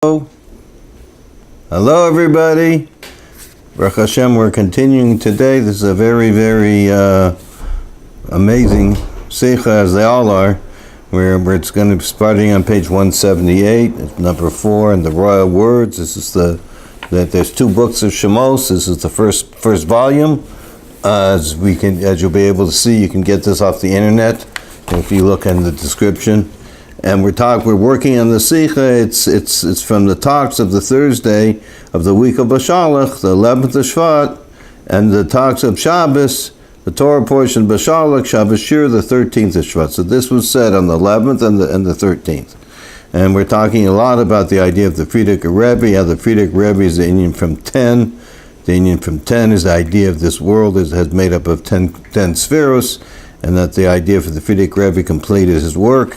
Hello everybody. Baruch Hashem, we're continuing today. This is a very, very amazing Sikha, as they all are, where it's going to be starting on page 178, it's number 4 in the Royal Words. This is that there's 2 books of Shemos. This is the first volume. As you'll be able to see, you can get this off the internet if you look in the description. And we're working on the Sikha. It's from the talks of the Thursday of the week of Beshalach, the 11th of Shevat, and the talks of Shabbos, the Torah portion Beshalach, Shabbos Shir, the 13th of Shevat. So this was said on the 11th and the 13th. And we're talking a lot about the idea of the Frierdiker Rebbe, how the Frierdiker Rebbe is the Indian from 10. The Indian from 10 is the idea of this world has made up of 10 spheros, and that the idea for the Frierdiker Rebbe completed his work.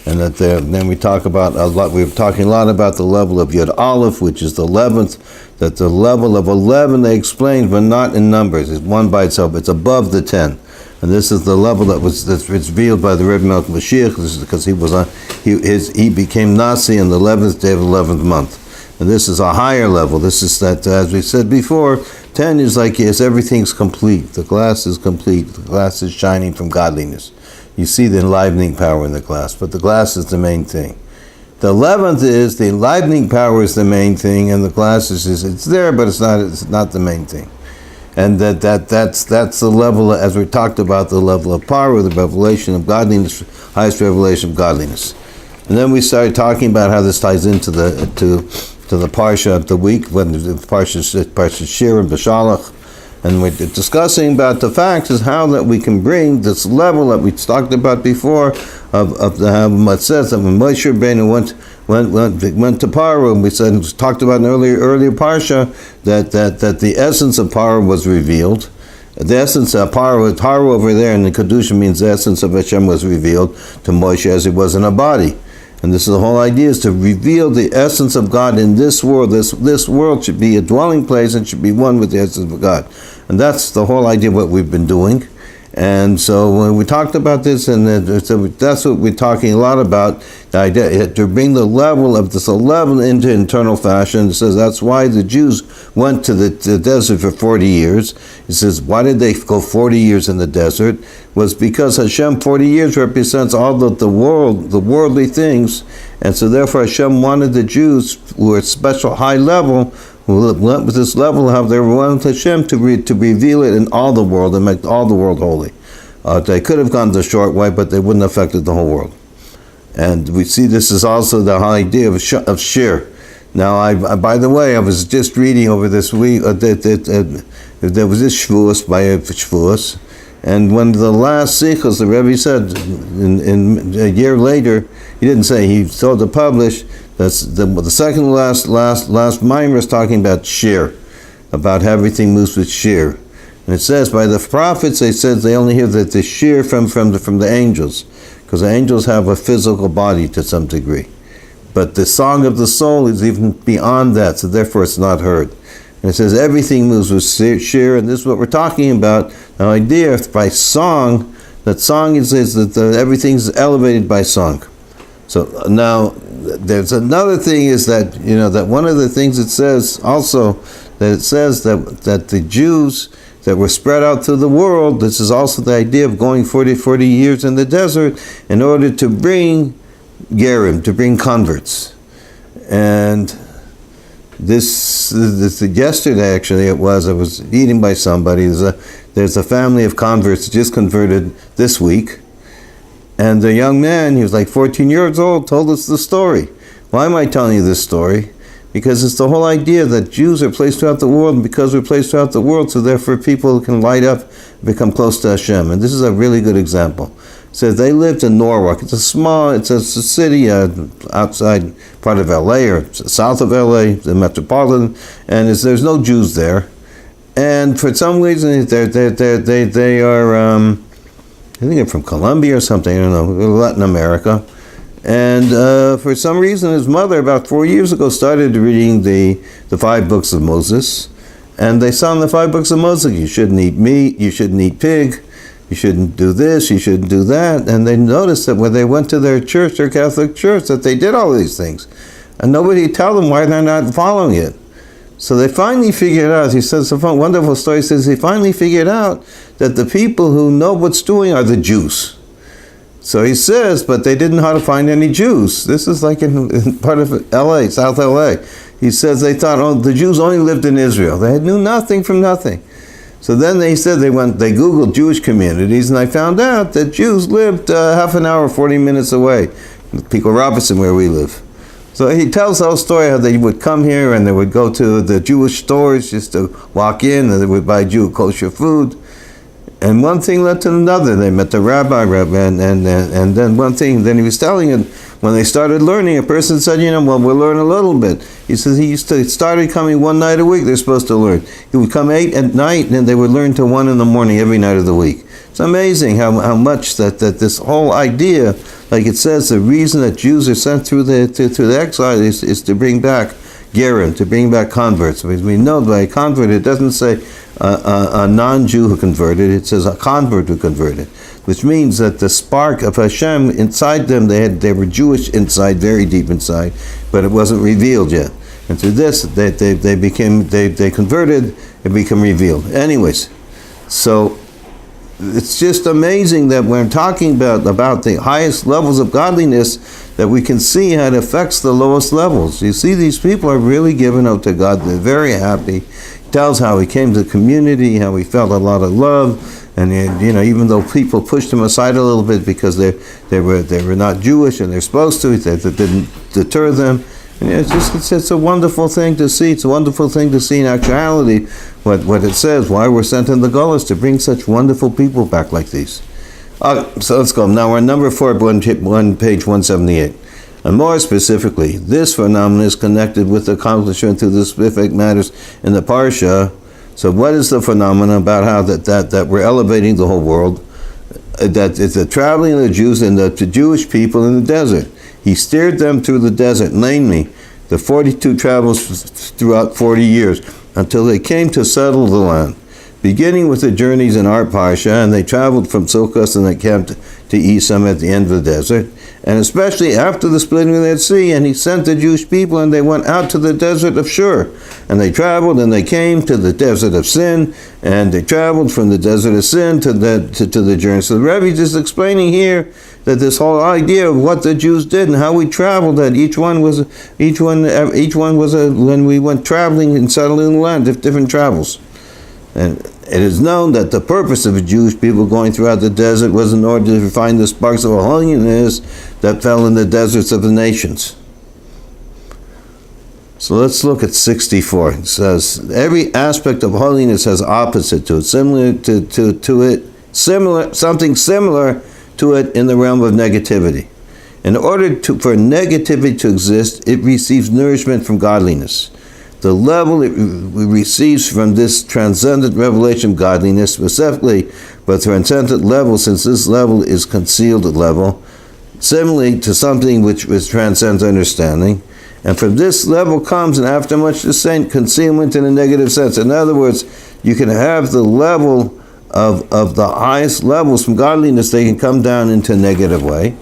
And that then we talk about a lot. We're talking a lot about the level of Yud Aleph, which is the 11th. That the level of 11 they explained, but not in numbers. It's one by itself. It's above the 10, and this is the level that's revealed by the Rebbe Malchus Mashiach. This is because he became Nasi on the 11th day of the 11th month, and this is a higher level. This is that, as we said before, 10 is like everything's complete. The glass is complete. The glass is shining from godliness. You see the enlivening power in the glass, but the glass is the main thing. The 11th is the enlivening power is the main thing, and the glass is it's there, but it's not the main thing. And that's the level, as we talked about, the level of power, the revelation of godliness, highest revelation of godliness. And then we started talking about how this ties into the parsha of the week, when the Parshas Shir and Beshalach. And we're discussing about the facts is how that we can bring this level that we talked about before of how it says that when Moshe Rabbeinu went to Paro, and we talked about an earlier parsha that the essence of Paro was revealed. The essence of Paro over there in the Kedusha means the essence of Hashem was revealed to Moshe as it was in a body. And this is the whole idea, is to reveal the essence of God in this world. This world should be a dwelling place and should be one with the essence of God. And that's the whole idea of what we've been doing. And so when we talked about this, and that's what we're talking a lot about, the idea to bring the level of this 11 into internal fashion. It says that's why the Jews went to the desert for 40 years. It says, why did they go 40 years in the desert? Was because Hashem 40 years represents all the worldly things, and so therefore Hashem wanted the Jews who were at special high level, who went with this level, how they were with Hashem to reveal it in all the world and make all the world holy. They could have gone the short way, but they wouldn't have affected the whole world. And we see this is also the whole idea of Shir. Now, I by the way, I was just reading over this week, there was this Shavuos by Shavuos, and when the last Sikhs, the Rebbe said, in a year later, he didn't say, he told to publish, that's the second last Maimer is talking about Shir, about how everything moves with Shir. And it says, by the prophets, they said they only hear that the Shir from the angels, because the angels have a physical body to some degree. But the song of the soul is even beyond that, so therefore it's not heard. And it says everything moves with Shir, and this is what we're talking about. The idea by song, that song is that everything's elevated by song. So now, there's another thing is that, that one of the things it says also, that it says that the Jews that were spread out through the world, this is also the idea of going 40 years in the desert in order to bring Gerim, to bring converts. And this yesterday actually I was eating by somebody. There's a family of converts just converted this week, and the young man, he was like 14 years old, told us the story. Why am I telling you this story? Because it's the whole idea that Jews are placed throughout the world, and because we're placed throughout the world, so therefore people can light up, become close to Hashem. And this is a really good example. It says they lived in Norwalk. It's a city outside part of LA or south of LA, the metropolitan, and there's no Jews there. And for some reason, they are, I think they're from Colombia or something, I don't know, Latin America. And for some reason, his mother, about 4 years ago, started reading the 5 books of Moses. And they saw in the 5 books of Moses, you shouldn't eat meat, you shouldn't eat pig, you shouldn't do this, you shouldn't do that. And they noticed that when they went to their church, their Catholic church, that they did all these things. and nobody tell them why they're not following it. So they finally figured out, he says, a wonderful story, he says, he finally figured out that the people who know what's doing are the Jews. So he says, but they didn't know how to find any Jews. This is like in part of LA, South LA. He says they thought, oh, the Jews only lived in Israel. They knew nothing from nothing. So then they said they Googled Jewish communities, and they found out that Jews lived half an hour, 40 minutes away, Pico Robinson, where we live. So he tells the whole story how they would come here and they would go to the Jewish stores just to walk in, and they would buy Jew kosher food. And one thing led to another. They met the rabbi, and then one thing, then he was telling it, when they started learning, a person said, well, we'll learn a little bit. He says he started coming one night a week, they're supposed to learn. He would come 8 at night, and they would learn till 1 in the morning every night of the week. It's amazing how much that this whole idea, like it says, the reason that Jews are sent through the exile is to bring back Gerim, to bring back converts. Because we know by a convert, it doesn't say a non-Jew who converted, it says a convert who converted, which means that the spark of Hashem inside them, they were Jewish inside, very deep inside, but it wasn't revealed yet. And through this, they converted, it became revealed. Anyways, so it's just amazing that we're talking about the highest levels of godliness, that we can see how it affects the lowest levels. You see, these people are really given up to God. They're very happy. He tells how he came to the community, how he felt a lot of love, and even though people pushed him aside a little bit because they were not Jewish and they're supposed to, that didn't deter them. And it's a wonderful thing to see. It's a wonderful thing to see in actuality what it says, why we're sent in the Gullus, to bring such wonderful people back like these. So let's go. Now we're on number 4, page 178. And more specifically, this phenomenon is connected with the accomplishment through the specific matters in the Parsha. So what is the phenomenon about how that we're elevating the whole world? That it's the traveling of the Jews and the Jewish people in the desert. He steered them through the desert, namely the 42 travels throughout 40 years, until they came to settle the land. Beginning with the journeys in our Parsha, and they traveled from Sukkot and they camped to Esam at the end of the desert, and especially after the splitting of that sea, and he sent the Jewish people, and they went out to the desert of Shur, and they traveled, and they came to the desert of Sin, and they traveled from the desert of Sin to the journey. So the Rebbe is explaining here that this whole idea of what the Jews did and how we traveled, that each one was when we went traveling and settling the land, different travels. And it is known that the purpose of the Jewish people going throughout the desert was in order to find the sparks of holiness that fell in the deserts of the nations. So let's look at 64. It says, every aspect of holiness has opposite to it, something similar to it in the realm of negativity. In order for negativity to exist, it receives nourishment from godliness. The level it receives from this transcendent revelation of godliness, specifically, but transcendent level, since this level is concealed level, similarly to something which transcends understanding. And from this level comes, and after much descent, concealment in a negative sense. In other words, you can have the level of the highest levels from godliness, they can come down into a negative way,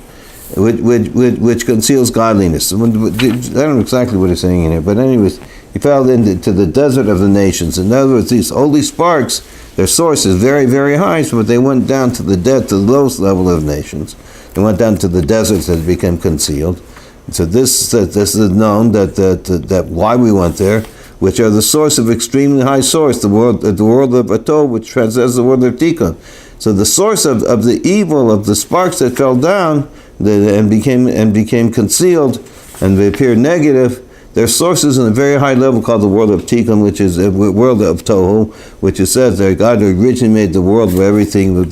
which conceals godliness. I don't know exactly what he's saying in here, but anyways, he fell into the desert of the nations. In other words, these holy sparks, their source is very, very high, but they went down to the lowest level of nations. They went down to the deserts that became concealed. And so this is known that why we went there, which are the source of extremely high source, the world of Atol, which transcends the world of Tikkun. So the source of the evil, of the sparks that fell down and became concealed, and they appeared negative, their sources in a very high level called the world of Tikkun, which is a world of Tohu, which it says that God originally made the world where everything, the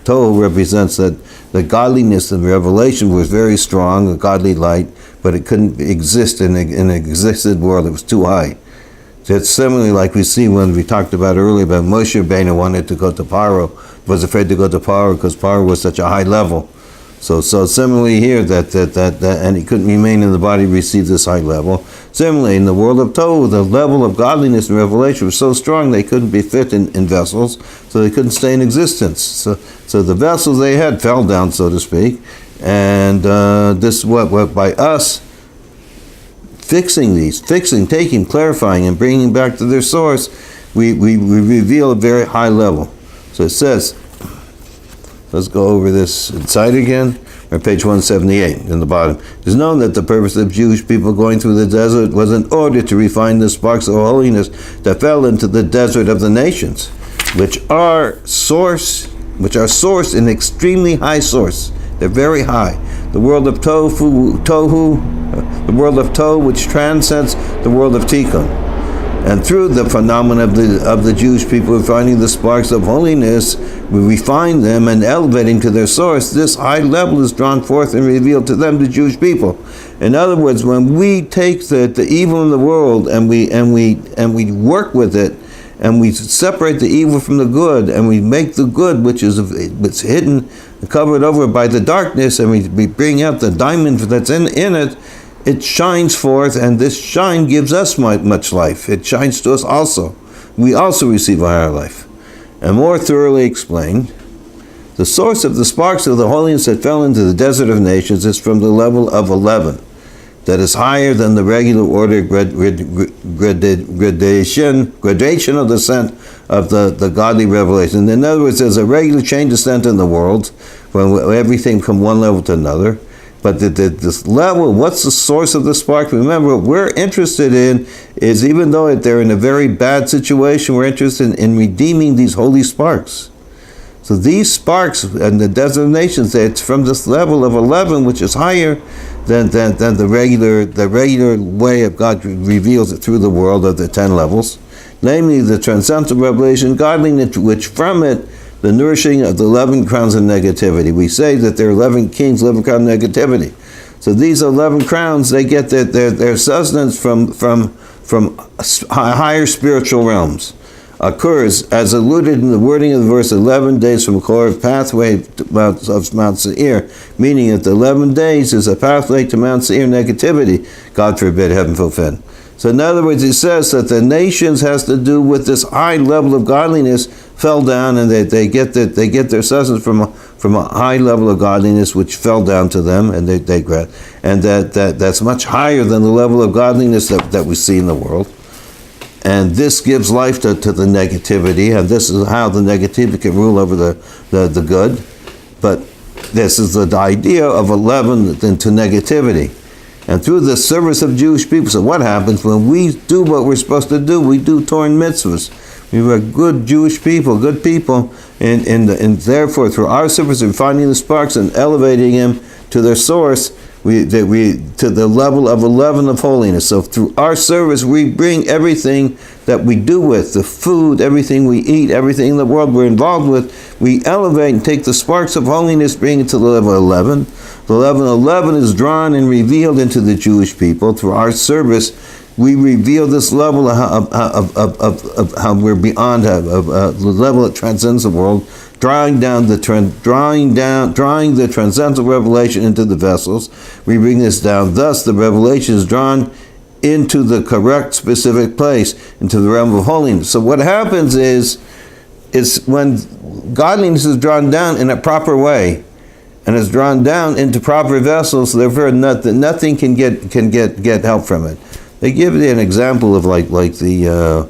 Tohu represents that the godliness and revelation was very strong, a godly light, but it couldn't exist in an existed world. It was too high. So it's similarly like we see when we talked about earlier about Moshe Rabbeinu wanted to go to Paro, was afraid to go to Paro because Paro was such a high level. So similarly here, that and he couldn't remain in the body, receive this high level. Similarly, in the world of Tohu, the level of godliness and revelation was so strong they couldn't be fit in vessels, so they couldn't stay in existence. So the vessels they had fell down, so to speak, and this what by us, taking, clarifying, and bringing back to their source, we reveal a very high level. So it says, let's go over this inside again, or page 178 in the bottom. It is known that the purpose of Jewish people going through the desert was in order to refine the sparks of holiness that fell into the desert of the nations, which are sourced in extremely high source. They're very high. The world of tohu, the world of tohu, which transcends the world of tikkun. And through the phenomena of the Jewish people refining the sparks of holiness, we refine them and elevating to their source. This high level is drawn forth and revealed to them, the Jewish people. In other words, when we take the evil in the world and we work with it, and we separate the evil from the good, and we make the good, which is hidden, covered over by the darkness, and we bring out the diamond that's in it, it shines forth, and this shine gives us much life. It shines to us also. We also receive a higher life. And more thoroughly explained, the source of the sparks of the holiness that fell into the desert of nations is from the level of 11. That is higher than the regular order gradation of descent of the godly revelation. In other words, there's a regular chain descent in the world, when everything from one level to another. But this level, what's the source of the spark? Remember, what we're interested in is, even though they're in a very bad situation, we're interested in redeeming these holy sparks. So these sparks and the desert nations, it's from this level of 11, which is higher than the regular way of God reveals it through the world of the 10 levels, namely the transcendental revelation, godliness, which from it, the nourishing of the 11 crowns of negativity. We say that there are 11 kings, 11 crowns of negativity. So these 11 crowns, they get their sustenance from higher spiritual realms. Occurs, as alluded in the wording of the verse, 11 days from Korah's pathway of Mount Seir, meaning that the 11 days is a pathway to Mount Seir negativity. God forbid, heaven forbid. So in other words, he says that the nations has to do with this high level of godliness fell down, and they get their sustenance from a high level of godliness which fell down to them, and they grab, and that's much higher than the level of godliness that we see in the world. And this gives life to the negativity, and this is how the negativity can rule over the good. But this is the idea of 11 into negativity. And through the service of Jewish people, so what happens when we do what we're supposed to do? We do Torah and mitzvahs. We were good Jewish people, good people, and therefore through our service of finding the sparks and elevating them to their source, we to the level of 11 of holiness. So through our service, we bring everything that we do with, the food, everything we eat, everything in the world we're involved with, we elevate and take the sparks of holiness, bring it to the level 11. The level 11 is drawn and revealed into the Jewish people. Through our service, we reveal this level of how we're beyond the level that transcends the world, drawing the transcendental revelation into the vessels. We bring this down. Thus, the revelation is drawn into the correct, specific place, into the realm of holiness. So what happens is when godliness is drawn down in a proper way, and is drawn down into proper vessels, therefore nothing can get help from it. They give you an example of like the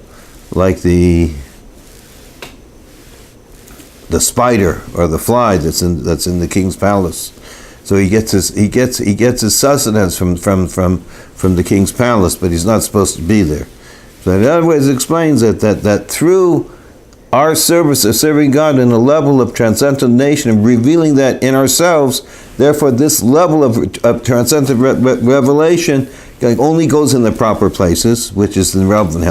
spider or the fly that's in the king's palace. So he gets his sustenance from the king's palace, but he's not supposed to be there. So in other words, it explains that through our service of serving God in a level of transcendentation and revealing that in ourselves, therefore this level of transcendent revelation only goes in the proper places, which is the realm of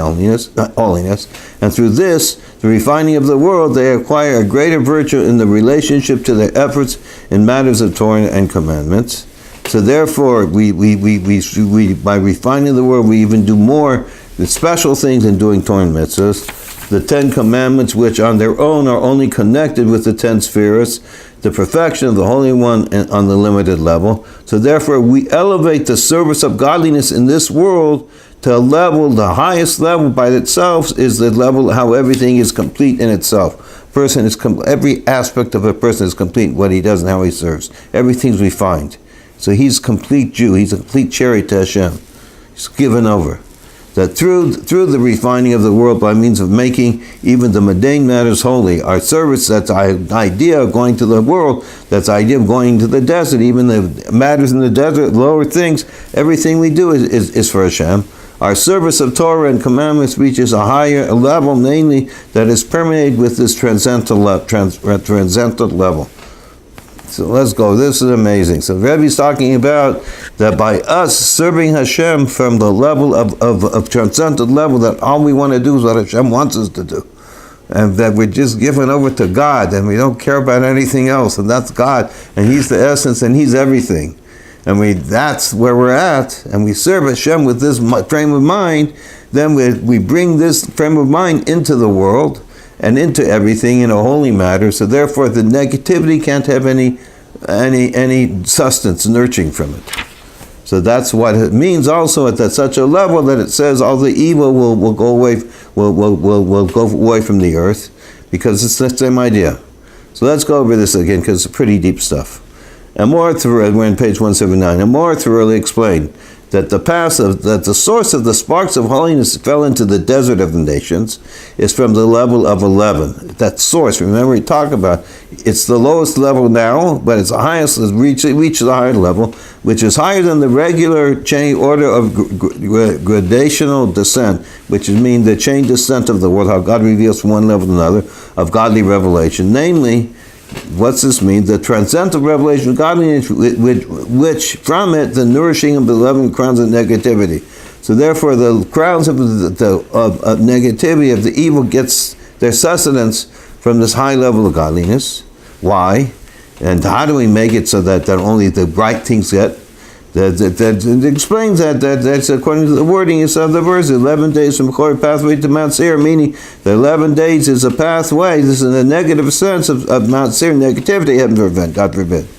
holiness. And through this, the refining of the world, they acquire a greater virtue in the relationship to their efforts in matters of Torah and commandments. So therefore, we by refining the world, we even do more the special things in doing Torah and mitzvahs. The 10 commandments, which on their own are only connected with the 10 spheres, the perfection of the Holy One on the limited level. So therefore, we elevate the service of godliness in this world to a level, the highest level by itself is the level how everything is complete in itself. Every aspect of a person is complete, what he does and how he serves. Everything's refined. So he's a complete Jew. He's a complete cherry to Hashem. It's given over. That through the refining of the world by means of making even the mundane matters holy, our service, that's the idea of going to the world, that's the idea of going to the desert, even the matters in the desert, lower things, everything we do is for Hashem. Our service of Torah and commandments reaches a higher level, namely, that is permeated with this transcendental level. So let's go. This is amazing. So Rebbe is talking about that by us serving Hashem from the level of transcendent level, that all we want to do is what Hashem wants us to do. And that we're just given over to God and we don't care about anything else. And that's God. And He's the essence and He's everything. And that's where we're at. And we serve Hashem with this frame of mind. Then we bring this frame of mind into the world and into everything in a holy matter, so therefore the negativity can't have any sustenance, nurturing from it. So that's what it means also at such a level that it says all the evil will go away, will go away from the earth, because it's the same idea. So let's go over this again, because it's pretty deep stuff. And more thoroughly, we're on page 179, and more thoroughly explained that the source of the sparks of holiness fell into the desert of the nations is from the level of 11. That source, remember we talked about, it's the lowest level now, but it's the highest, it reaches the higher level, which is higher than the regular chain order of gradational descent, which means the chain descent of the world, how God reveals from one level to another, of godly revelation. Namely, what's this mean? The transcendental revelation of godliness, which from it, the nourishing of the 11 crowns of negativity. So therefore, the crowns of negativity, of the evil, gets their sustenance from this high level of godliness. Why? And how do we make it so that only the bright things get? That explains that's according to the wording of the verse, 11 days from Chor pathway to Mount Seir, meaning the 11 days is a pathway. This is in the negative sense of Mount Seir, negativity, heaven forbid, God forbid.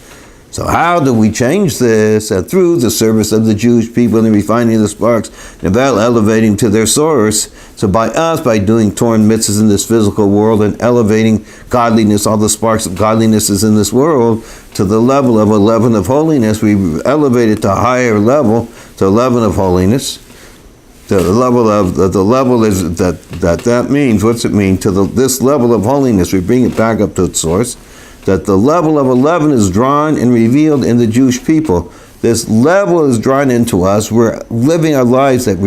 So how do we change this? And through the service of the Jewish people and the refining of the sparks, and about elevating to their source. So by us, by doing Torah and mitzvahs in this physical world and elevating godliness, all the sparks of godliness is in this world, to the level of 11 of holiness, we elevate it to a higher level, to 11 of holiness. The level is that means, what's it mean? To this level of holiness, we bring it back up to its source. That the level of 11 is drawn and revealed in the Jewish people. This level is drawn into us. We're living our lives that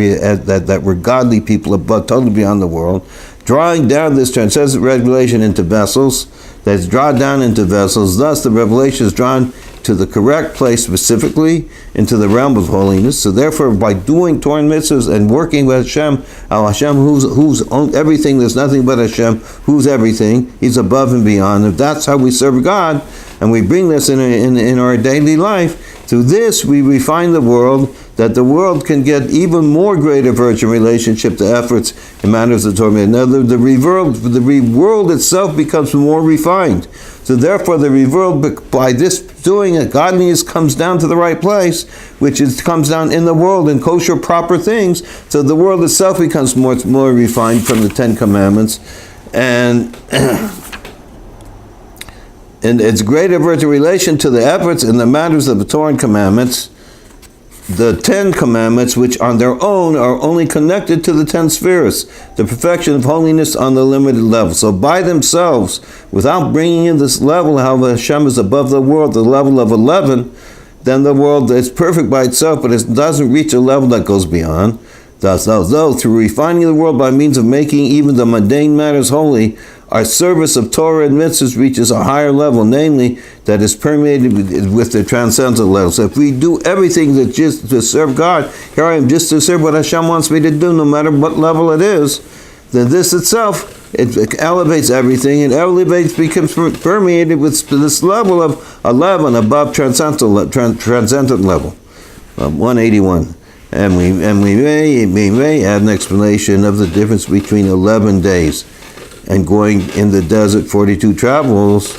we're godly people, above, totally beyond the world, drawing down this transcendent revelation into vessels. That's drawn down into vessels. Thus, the revelation is drawn to the correct place, specifically into the realm of holiness. So therefore, by doing Torah and mitzvahs and working with Hashem, Hashem who's everything, there's nothing but Hashem, who's everything, He's above and beyond. If that's how we serve God, and we bring this in our daily life, through this we refine the world, that the world can get even more greater virtue in relationship to efforts in matters of Torah. In other words, the world itself becomes more refined. So therefore, the world, by this doing it, godliness comes down to the right place, which comes down in the world in kosher, proper things. So the world itself becomes more refined from the 10 Commandments, and its greater virtue relation to the efforts in the matters of the Torah and commandments. The 10 commandments, which on their own are only connected to the 10 spheres, the perfection of holiness on the limited level. So by themselves, without bringing in this level, how Hashem is above the world, the level of 11, then the world is perfect by itself, but it doesn't reach a level that goes beyond. Thus, though through refining the world by means of making even the mundane matters holy, our service of Torah and mitzvahs reaches a higher level, namely, that is permeated with the transcendental level. So if we do everything that just to serve God, here I am just to serve what Hashem wants me to do, no matter what level it is, then this itself, it elevates everything. It elevates, becomes permeated with this level of 11 above transcendental level. 181. And we may add an explanation of the difference between 11 days and going in the desert 42 travels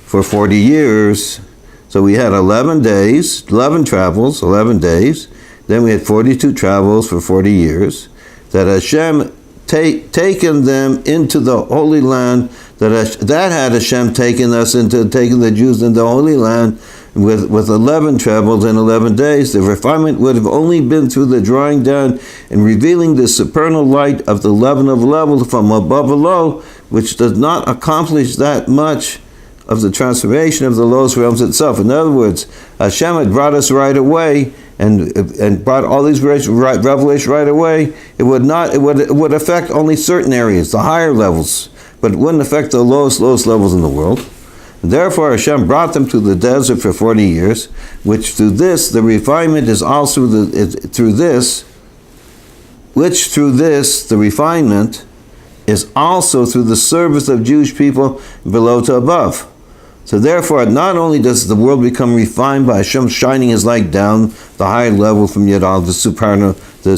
for 40 years. So we had 11 days, 11 travels, 11 days. Then we had 42 travels for 40 years. That Hashem taken them into the Holy Land, that had Hashem taken the Jews into the Holy Land, with 11 trebles and 11 days. The refinement would have only been through the drawing down and revealing the supernal light of the level of level from above below, which does not accomplish that much of the transformation of the lowest realms itself. In other words, Hashem had brought us right away and brought all these revelations right away. It would affect only certain areas, the higher levels, but it wouldn't affect the lowest levels in the world. Therefore, Hashem brought them to the desert for 40 years, which through this, the refinement is also through this, the refinement is also through the service of Jewish people below to above. So therefore, not only does the world become refined by Hashem shining His light down the higher level from Yadal, the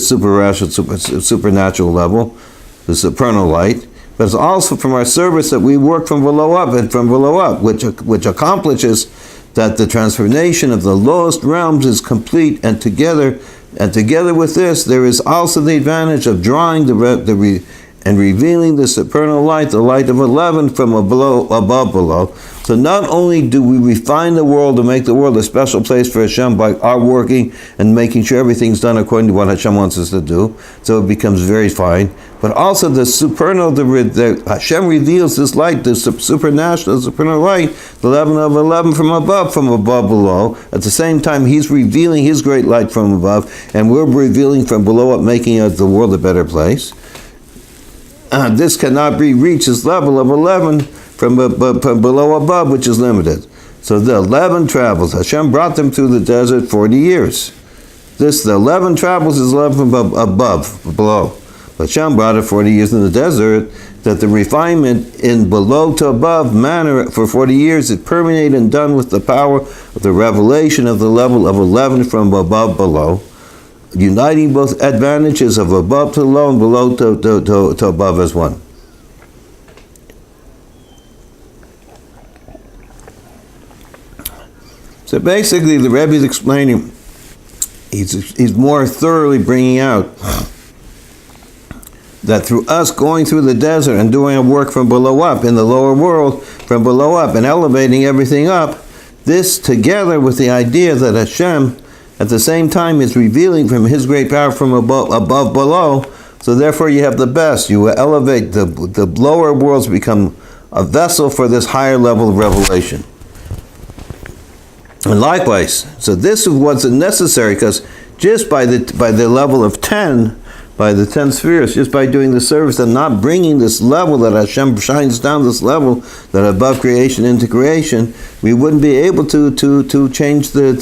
supernatural level, the supernal light, but it's also from our service that we work from below up and from below up, which accomplishes that the transformation of the lowest realms is complete, and together with this, there is also the advantage of drawing and revealing the supernal light, the light of 11 from above below. So not only do we refine the world to make the world a special place for Hashem by our working and making sure everything's done according to what Hashem wants us to do, so it becomes very fine, but also the supernal, Hashem reveals this light, the supernal light, the 11 of 11 from above below. At the same time, He's revealing His great light from above, and we're revealing from below up, making the world a better place. This cannot be reached, this level of 11 from below above, which is limited. So the 11 travels, Hashem brought them through the desert 40 years. The 11 travels is 11 from below. Hashem brought it 40 years in the desert, that the refinement in below to above manner for 40 years is permeated and done with the power of the revelation of the level of 11 from above below, uniting both advantages of above to low and below to above as one. So basically, the Rebbe is explaining, he's more thoroughly bringing out that through us going through the desert and doing a work from below up, in the lower world, from below up, and elevating everything up, this together with the idea that Hashem at the same time is revealing from His great power from above below, so therefore you have the best. You elevate, the lower worlds become a vessel for this higher level of revelation. And likewise, so this is what's necessary, because just by the level of 10, by the 10 spheres, just by doing the service and not bringing this level that Hashem shines down, this level that above creation into creation, we wouldn't be able to change the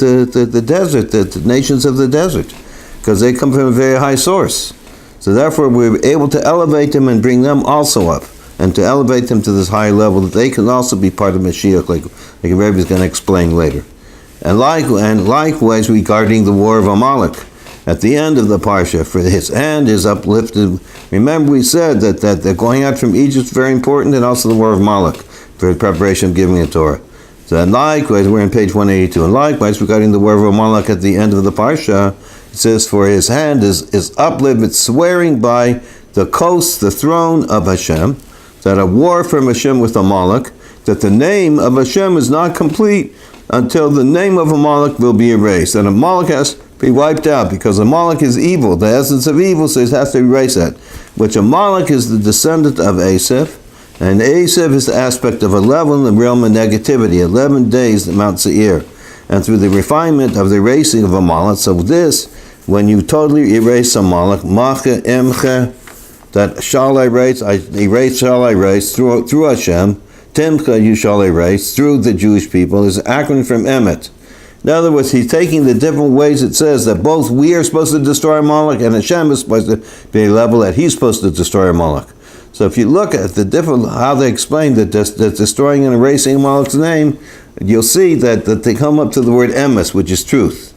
desert, the nations of the desert, because they come from a very high source. So therefore we're able to elevate them and bring them also up, and to elevate them to this higher level that they can also be part of Mashiach, like Rebbe is going to explain later. And likewise regarding the war of Amalek, at the end of the Parsha, for his hand is uplifted. Remember, we said that the going out from Egypt is very important, and also the war of Amalek for the preparation of giving the Torah. So, and likewise, we're on page 182. And likewise, regarding the war of Amalek at the end of the Parsha, it says, for his hand is uplifted, swearing by the coast, the throne of Hashem, that a war from Hashem with Amalek, that the name of Hashem is not complete until the name of Amalek will be erased. And Amalek has to be wiped out, because Amalek is evil, the essence of evil, so it has to erase that. Which Amalek is the descendant of Asaph, and Asaph is the aspect of 11, the realm of negativity, 11 days at Mount Seir. And through the refinement of the erasing of Amalek, so this, when you totally erase Amalek, Macha, Emcha, that shall I erase through Hashem, Timcha you shall erase through the Jewish people, is an acronym from Emet. In other words, he's taking the different ways it says that both we are supposed to destroy Amalek and Hashem is supposed to be a level that He's supposed to destroy Amalek. So if you look at the different, how they explain that destroying and erasing Amalek's name, you'll see that they come up to the word emes, which is truth.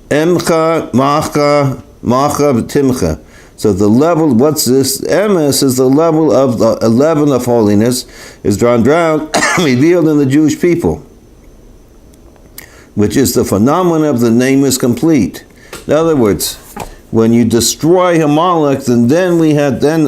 Emcha, macha, timcha. So the level, what's this? Emes is the level of the 11 of holiness, is drawn down, revealed in the Jewish people, which is the phenomenon of the name is complete. In other words, when you destroy Amalek, then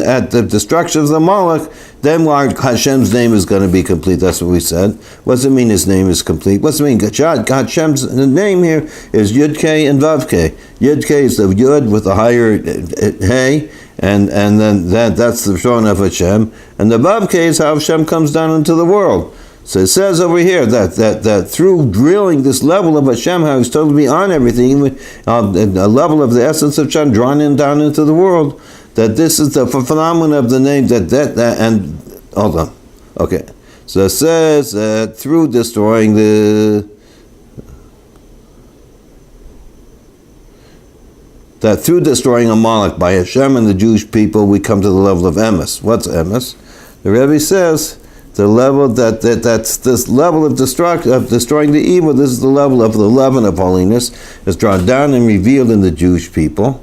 at the destruction of the Amalek, then Hashem's name is going to be complete. That's what we said. What does it mean his name is complete? What does it mean? Hashem's name here is Yud-K and Vav-K. Yud-K is the Yud with the higher Hey, and then that's the throne of Hashem. And the Vav-K is how Hashem comes down into the world. So it says over here that through drilling this level of Hashem, how he's totally beyond everything, a level of the essence of Hashem drawn down into the world, that this is the phenomenon of the name and hold on. Okay. So it says that through destroying Amalek by Hashem and the Jewish people, we come to the level of emes. What's emes? The Rebbe says the level that's this level of destroying the evil. This is the level of the leaven of holiness, is drawn down and revealed in the Jewish people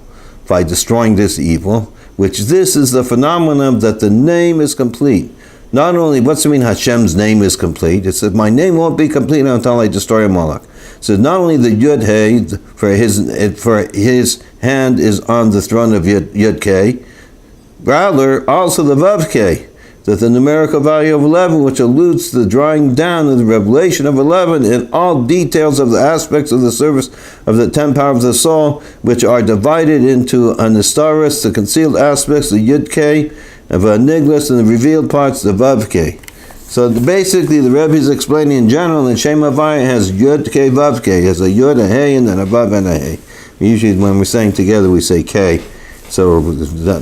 by destroying this evil. Which this is the phenomenon that the name is complete. Not only, what's it mean Hashem's name is complete? It says, my name won't be complete until I destroy Amalek. So not only the Yud-Hey, for his hand is on the throne of Yud-K, rather also the Vav-K, that the numerical value of 11, which alludes to the drawing down of the revelation of 11 in all details of the aspects of the service of the 10 powers of the soul, which are divided into anastaris, the concealed aspects, the Yud-K, of Niglas, and the revealed parts, the Vav-K. So basically, the Rebbe is explaining in general that Shem Havaya has Yud-K, Vav-K. It has a Yud, a Hey, and then a Vav and a Hey. Usually when we're saying together, we say K. So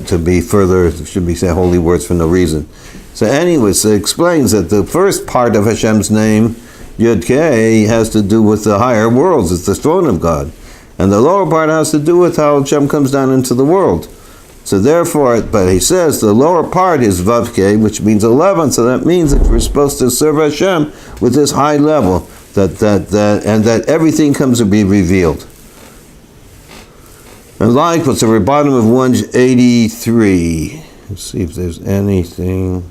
to be further, should be say holy words for no reason. So anyways, it explains that the first part of Hashem's name, Yud-K, has to do with the higher worlds. It's the throne of God. And the lower part has to do with how Hashem comes down into the world. So therefore, but he says the lower part is Vav-K, which means 11. So that means that we're supposed to serve Hashem with this high level, and that everything comes to be revealed. And like what's the bottom of 183. Let's see if there's anything.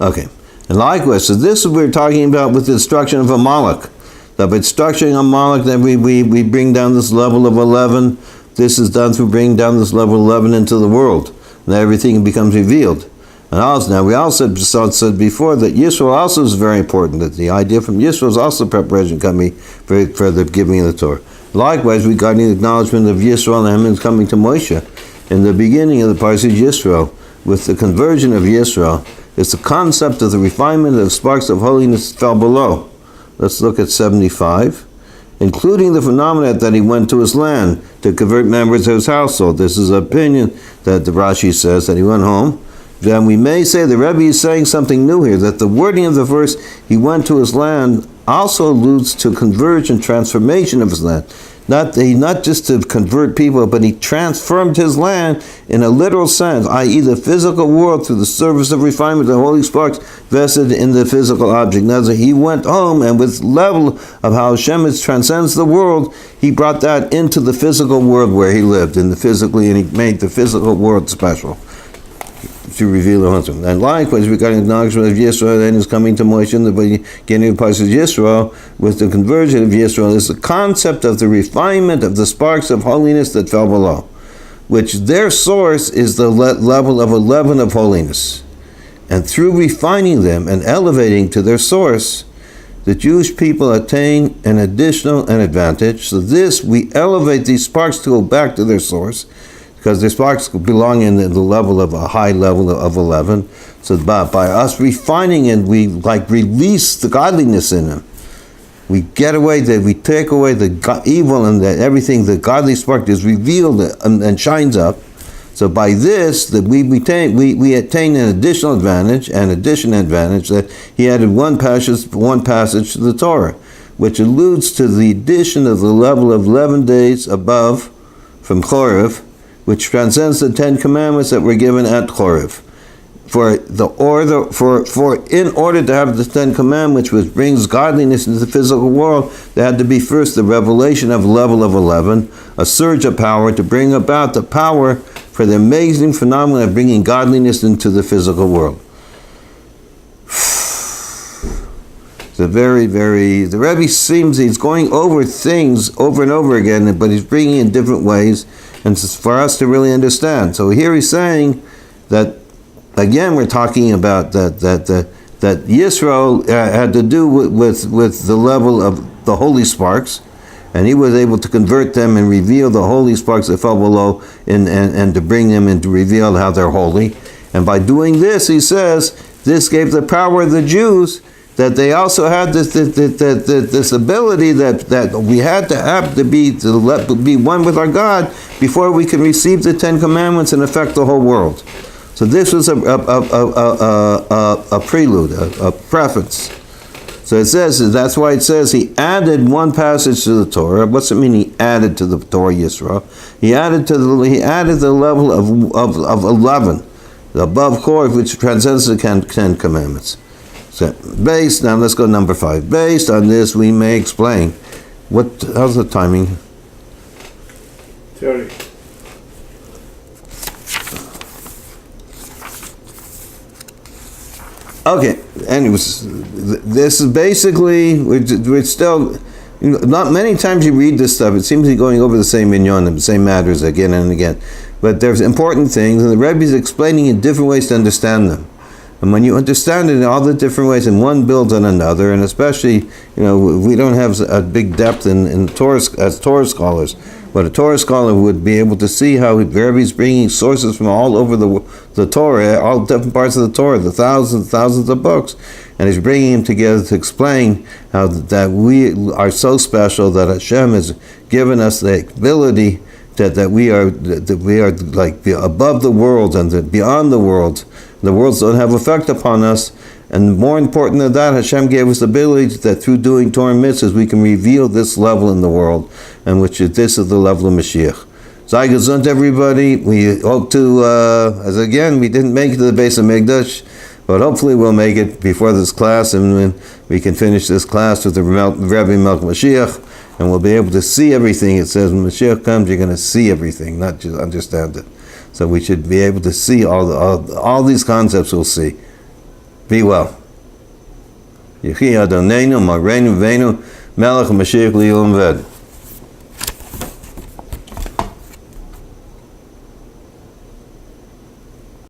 Okay. And likewise, so this is what we're talking about with the destruction of Amalek. That by destructing Amalek, then we bring down this level of 11. This is done through bringing down this level of 11 into the world. And everything becomes revealed. And also, now we also said before that Yisro also is very important. That the idea from Yisro is also preparation coming for the giving of the Torah. Likewise, regarding the acknowledgement of Yisro and him coming to Moshe, in the beginning of the Parshas Yisro, with the conversion of Yisro, it's the concept of the refinement of sparks of holiness fell below. Let's look at 75. Including the phenomenon that he went to his land to convert members of his household. This is an opinion that the Rashi says, that he went home. Then we may say the Rebbe is saying something new here, that the wording of the verse, he went to his land, also alludes to conversion, transformation of his land. Not just to convert people, but he transformed his land in a literal sense, i.e. the physical world through the service of refinement of holy sparks vested in the physical object. Now, he went home, and with level of how Hashem transcends the world, he brought that into the physical world where he lived, and he made the physical world special to reveal the husband. And likewise, regarding the acknowledgement of Yisro, then is coming to Moshe in the beginning of Parshas Yisro, with the conversion of Yisro, is the concept of the refinement of the sparks of holiness that fell below, which their source is the level of 11 of holiness. And through refining them and elevating to their source, the Jewish people attain an additional advantage. So this, we elevate these sparks to go back to their source, because their sparks belong in the level of a high level of 11. So by us refining it, we release the godliness in them. We take away the evil, and that everything, the godly spark is revealed and shines up. So by this, that we attain an additional advantage, that he added one passage to the Torah, which alludes to the addition of the level of 11 days above from Chorev, which transcends the 10 commandments that were given at Chorev. in order to have the Ten Commandments, which brings godliness into the physical world, there had to be first the revelation of level of 11, a surge of power to bring about the power for the amazing phenomenon of bringing godliness into the physical world. It's a the Rebbe seems he's going over things over and over again, but he's bringing in different ways, and it's for us to really understand. So here he's saying that, again, we're talking about that Yisro had to do with the level of the holy sparks, and he was able to convert them and reveal the holy sparks that fell below, and to bring them and to reveal how they're holy. And by doing this, he says, this gave the power of the Jews that they also had this ability that we had to have to be one with our God before we can receive the Ten Commandments and affect the whole world. So this was a prelude, a preface. So it says, that's why it says he added one passage to the Torah. What's it mean he added to the Torah, Yisro? He added the level of 11, the above core, which transcends the Ten Commandments. So now let's go to number 5. Based on this, we may explain how's the timing? 30. Okay, anyways, this is basically, we're still, not many times you read this stuff, it seems to be going over the same minyan, the same matters again and again. But there's important things, and the Rebbe is explaining in different ways to understand them. And when you understand it in all the different ways, and one builds on another, and especially, we don't have a big depth in Torah as Torah scholars, but a Torah scholar would be able to see how the Rebbe is bringing sources from all over the Torah, all different parts of the Torah, the thousands of books, and he's bringing them together to explain how that we are so special, that Hashem has given us the ability that we are like above the world and beyond the world. The worlds don't have effect upon us, and more important than that, Hashem gave us the ability that through doing Torah mitzvahs we can reveal this level in the world, and this is the level of Mashiach. Sei gesund, everybody. We hope to, as again, we didn't make it to the base of Mikdash, but hopefully we'll make it before this class, and we can finish this class with the Rebbe Malchus Mashiach, and we'll be able to see everything. It says when Mashiach comes, you're going to see everything, not just understand it. So we should be able to see all these concepts. We'll see. Be well. Yechi Adonenu, Mareinu Venu, Melech Mashiach Li'olam Ved.